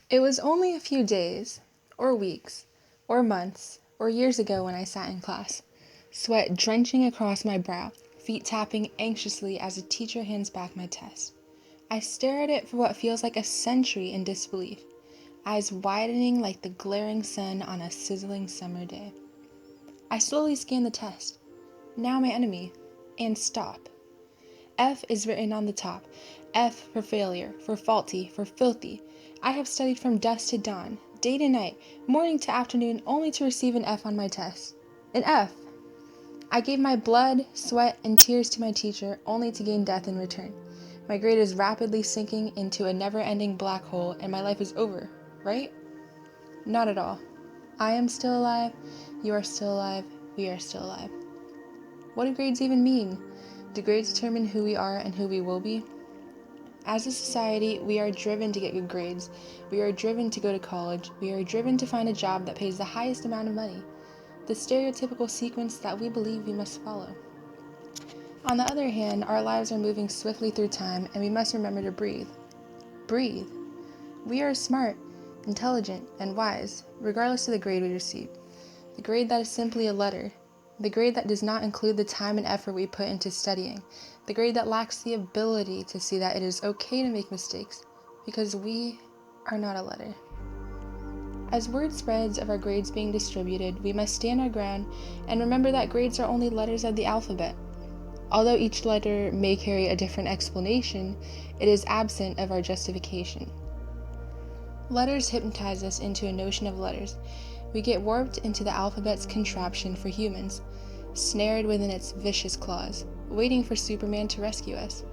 It was only a few days, or weeks, or months, or years ago when I sat in class, sweat drenching across my brow, feet tapping anxiously as a teacher hands back my test. I stare at it for what feels like a century in disbelief, eyes widening like the glaring sun on a sizzling summer day. I slowly scan the test, now my enemy, and stop. F is written on the top. F for failure, for faulty, for filthy. I have studied from dusk to dawn, day to night, morning to afternoon, only to receive an F on my test. An F! I gave my blood, sweat, and tears to my teacher, only to gain death in return. My grade is rapidly sinking into a never-ending black hole, and my life is over, right? Not at all. I am still alive, you are still alive, we are still alive. What do grades even mean? Do grades determine who we are and who we will be? As a society, we are driven to get good grades. We are driven to go to college. We are driven to find a job that pays the highest amount of money. The stereotypical sequence that we believe we must follow. On the other hand, our lives are moving swiftly through time, and we must remember to breathe. Breathe. We are smart, intelligent, and wise, regardless of the grade we receive. The grade that is simply a letter. The grade that does not include the time and effort we put into studying. The grade that lacks the ability to see that it is okay to make mistakes, because we are not a letter. As word spreads of our grades being distributed, we must stand our ground and remember that grades are only letters of the alphabet. Although each letter may carry a different explanation, it is absent of our justification. Letters hypnotize us into a notion of letters. We get warped into the alphabet's contraption for humans, snared within its vicious claws, waiting for Superman to rescue us.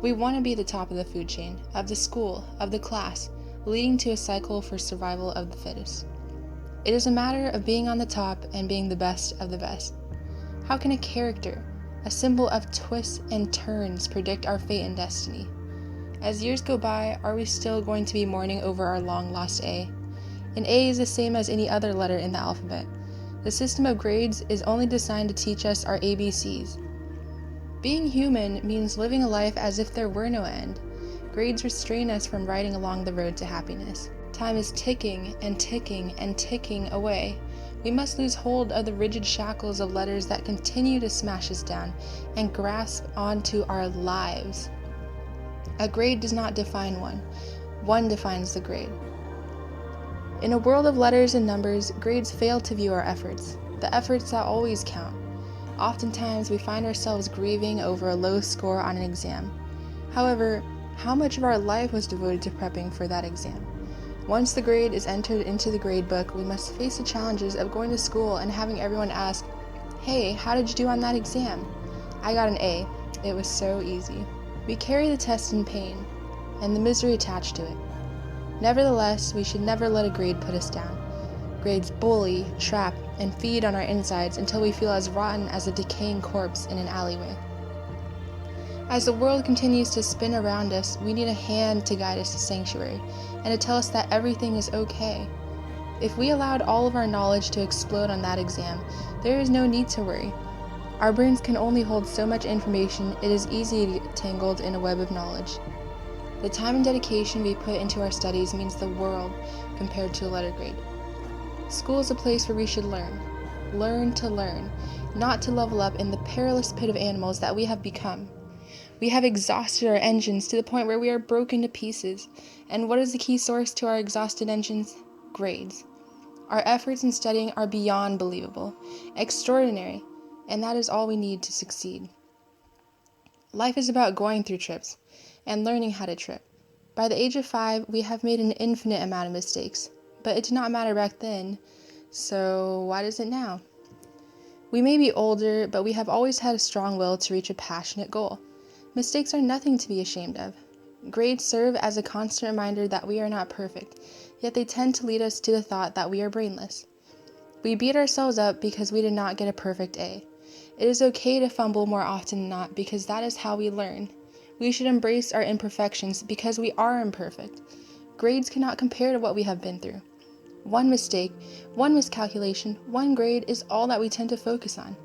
We want to be the top of the food chain, of the school, of the class, leading to a cycle for survival of the fittest. It is a matter of being on the top and being the best of the best. How can a character, a symbol of twists and turns, predict our fate and destiny? As years go by, are we still going to be mourning over our long-lost A? An A is the same as any other letter in the alphabet. The system of grades is only designed to teach us our ABCs. Being human means living a life as if there were no end. Grades restrain us from riding along the road to happiness. Time is ticking and ticking and ticking away. We must lose hold of the rigid shackles of letters that continue to smash us down and grasp onto our lives. A grade does not define one. One defines the grade. In a world of letters and numbers, grades fail to view our efforts, the efforts that always count. Oftentimes, we find ourselves grieving over a low score on an exam. However, how much of our life was devoted to prepping for that exam? Once the grade is entered into the grade book, we must face the challenges of going to school and having everyone ask, "Hey, how did you do on that exam?" "I got an A. It was so easy." We carry the test in pain, and the misery attached to it. Nevertheless, we should never let a grade put us down. Grades bully, trap, and feed on our insides until we feel as rotten as a decaying corpse in an alleyway. As the world continues to spin around us, we need a hand to guide us to sanctuary, and to tell us that everything is okay. If we allowed all of our knowledge to explode on that exam, there is no need to worry. Our brains can only hold so much information. It is easy to get tangled in a web of knowledge. The time and dedication we put into our studies means the world compared to a letter grade. School is a place where we should learn to learn, not to level up in the perilous pit of animals that we have become. We have exhausted our engines to the point where we are broken to pieces. And what is the key source to our exhausted engines? Grades. Our efforts in studying are beyond believable, extraordinary, and that is all we need to succeed. Life is about going through trips and learning how to trip. By the age of 5, we have made an infinite amount of mistakes, but it did not matter back then, so why does it now? We may be older, but we have always had a strong will to reach a passionate goal. Mistakes are nothing to be ashamed of. Grades serve as a constant reminder that we are not perfect, yet they tend to lead us to the thought that we are brainless. We beat ourselves up because we did not get a perfect A. It is okay to fumble more often than not because that is how we learn. We should embrace our imperfections because we are imperfect. Grades cannot compare to what we have been through. One mistake, one miscalculation, one grade is all that we tend to focus on.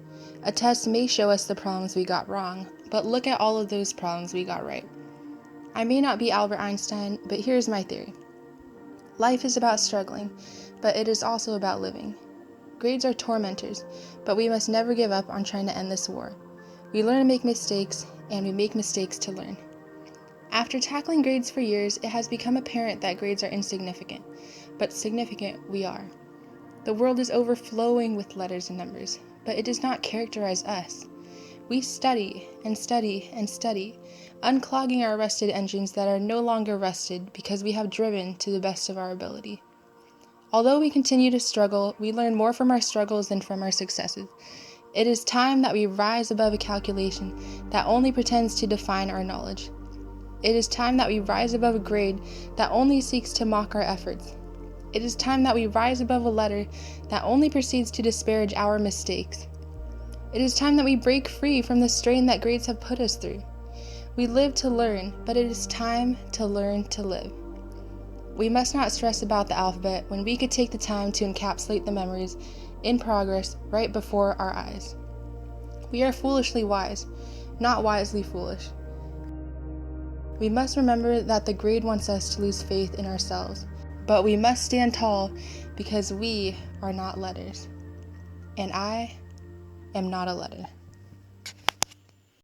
A test may show us the problems we got wrong, but look at all of those problems we got right. I may not be Albert Einstein, but here's my theory. Life is about struggling, but it is also about living. Grades are tormentors, but we must never give up on trying to end this war. We learn to make mistakes, and we make mistakes to learn. After tackling grades for years, it has become apparent that grades are insignificant, but significant we are. The world is overflowing with letters and numbers, but it does not characterize us. We study and study and study, unclogging our rusted engines that are no longer rusted because we have driven to the best of our ability. Although we continue to struggle, we learn more from our struggles than from our successes. It is time that we rise above a calculation that only pretends to define our knowledge. It is time that we rise above a grade that only seeks to mock our efforts. It is time that we rise above a letter that only proceeds to disparage our mistakes. It is time that we break free from the strain that grades have put us through. We live to learn, but it is time to learn to live. We must not stress about the alphabet when we could take the time to encapsulate the memories in progress right before our eyes. We are foolishly wise, not wisely foolish. We must remember that the grade wants us to lose faith in ourselves, but we must stand tall because we are not letters. And I am not a letter.